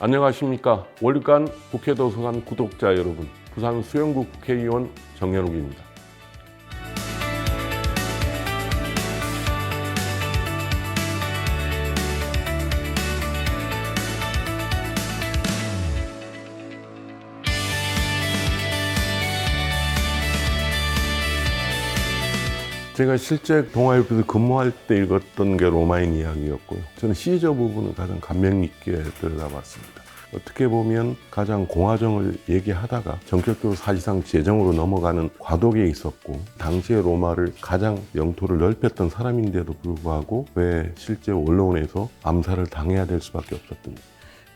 안녕하십니까. 월간 국회도서관 구독자 여러분, 부산 수영구 국회의원 정현욱입니다. 제가 실제 동아일보에서 근무할 때 읽었던 게 로마인 이야기였고요. 저는 시저 부분을 가장 감명 깊게 들여다봤습니다. 어떻게 보면 가장 공화정을 얘기하다가 전격적으로 사실상 제정으로 넘어가는 과도기에 있었고, 당시에 로마를 가장 영토를 넓혔던 사람인데도 불구하고 왜 실제 언론에서 암살을 당해야 될 수밖에 없었던지.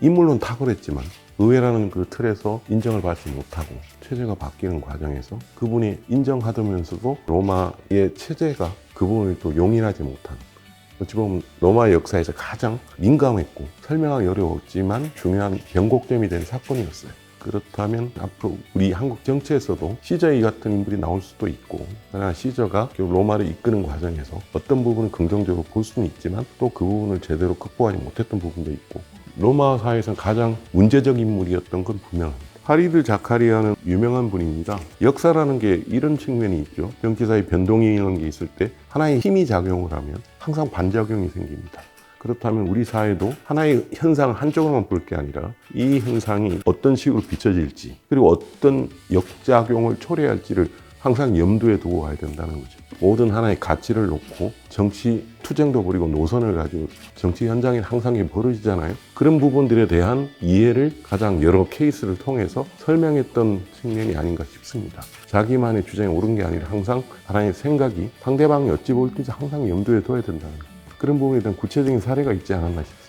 인물론 탁월했지만 의회라는 그 틀에서 인정을 받지 못하고 체제가 바뀌는 과정에서 그분이 인정하면서도 로마의 체제가 그분을 또 용인하지 못하는, 어찌 보면 로마 역사에서 가장 민감했고 설명하기 어려웠지만 중요한 변곡점이 된 사건이었어요. 그렇다면 앞으로 우리 한국 정치에서도 시저 같은 인물이 나올 수도 있고, 그러나 시저가 로마를 이끄는 과정에서 어떤 부분을 긍정적으로 볼 수는 있지만 또 그 부분을 제대로 극복하지 못했던 부분도 있고, 로마 사회에서 가장 문제적 인물이었던 건 분명합니다. 하리드 자카리아는 유명한 분입니다. 역사라는 게 이런 측면이 있죠. 정치사의 변동이 이런 게 있을 때 하나의 힘이 작용을 하면 항상 반작용이 생깁니다. 그렇다면 우리 사회도 하나의 현상 한쪽으로만 볼 게 아니라 이 현상이 어떤 식으로 비춰질지, 그리고 어떤 역작용을 초래할지를 항상 염두에 두고 가야 된다는 거죠. 모든 하나의 가치를 놓고 정치 투쟁도 벌이고 노선을 가지고 정치 현장에 항상 벌어지잖아요. 그런 부분들에 대한 이해를 가장 여러 케이스를 통해서 설명했던 측면이 아닌가 싶습니다. 자기만의 주장이 옳은 게 아니라 항상 하나의 생각이 상대방이 어찌 볼지 항상 염두에 둬야 된다는 거예요. 그런 부분에 대한 구체적인 사례가 있지 않았나 싶습니다.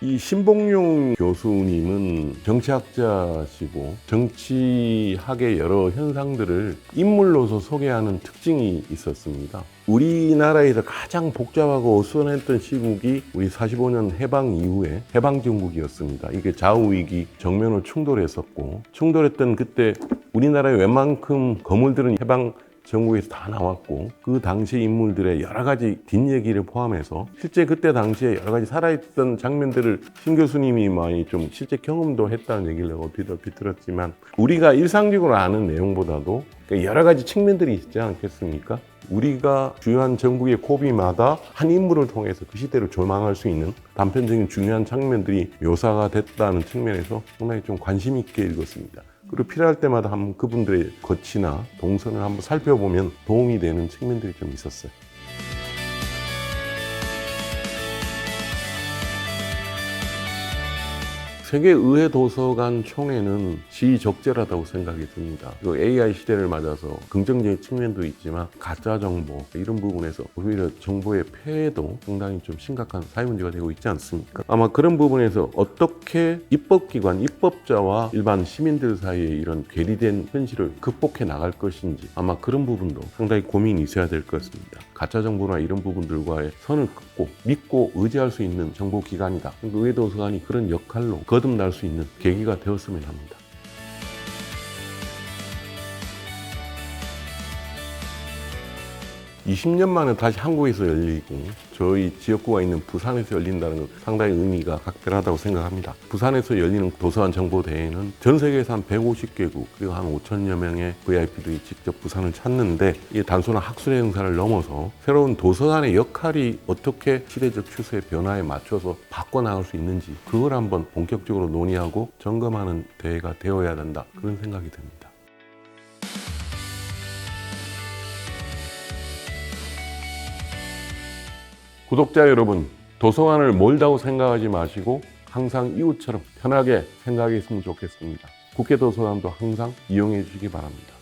이 신봉용 교수님은 정치학자시고 정치학의 여러 현상들을 인물로서 소개하는 특징이 있었습니다. 우리나라에서 가장 복잡하고 어수선했던 시국이 우리 45년 해방 이후에 해방정국이었습니다. 이게 좌우위기 정면으로 충돌했었고, 충돌했던 그때 우리나라의 웬만큼 거물들은 해방 전국에서 다 나왔고, 그 당시 인물들의 여러 가지 뒷얘기를 포함해서 실제 그때 당시에 여러 가지 살아있던 장면들을 신 교수님이 많이 좀 실제 경험도 했다는 얘기를 얼핏 들었지만, 우리가 일상적으로 아는 내용보다도 여러 가지 측면들이 있지 않겠습니까? 우리가 주요한 전국의 고비마다 한 인물을 통해서 그 시대를 조망할 수 있는 단편적인 중요한 장면들이 묘사가 됐다는 측면에서 상당히 좀 관심 있게 읽었습니다. 그리고 필요할 때마다 한번 그분들의 거치나 동선을 한번 살펴보면 도움이 되는 측면들이 좀 있었어요. 세계의회도서관 총회는 시의적절하다고 생각이 듭니다. AI 시대를 맞아서 긍정적인 측면도 있지만 가짜 정보 이런 부분에서 오히려 정보의 폐해도 상당히 좀 심각한 사회 문제가 되고 있지 않습니까? 아마 그런 부분에서 어떻게 입법기관, 입법자와 일반 시민들 사이에 이런 괴리된 현실을 극복해 나갈 것인지, 아마 그런 부분도 상당히 고민이 있어야 될 것 같습니다. 가짜 정보나 이런 부분들과의 선을 긋고 믿고 의지할 수 있는 정보기관이다. 의회도서관이 그런 역할로 거듭날 수 있는 계기가 되었으면 합니다. 20년 만에 다시 한국에서 열리고 저희 지역구가 있는 부산에서 열린다는 건 상당히 의미가 각별하다고 생각합니다. 부산에서 열리는 도서관 정보대회는 전 세계에서 한 150개국 그리고 한 5천여 명의 VIP들이 직접 부산을 찾는데, 이게 단순한 학술의 행사를 넘어서 새로운 도서관의 역할이 어떻게 시대적 추세의 변화에 맞춰서 바꿔나갈 수 있는지, 그걸 한번 본격적으로 논의하고 점검하는 대회가 되어야 된다, 그런 생각이 듭니다. 구독자 여러분, 도서관을 멀다고 생각하지 마시고 항상 이웃처럼 편하게 생각했으면 좋겠습니다. 국회도서관도 항상 이용해 주시기 바랍니다.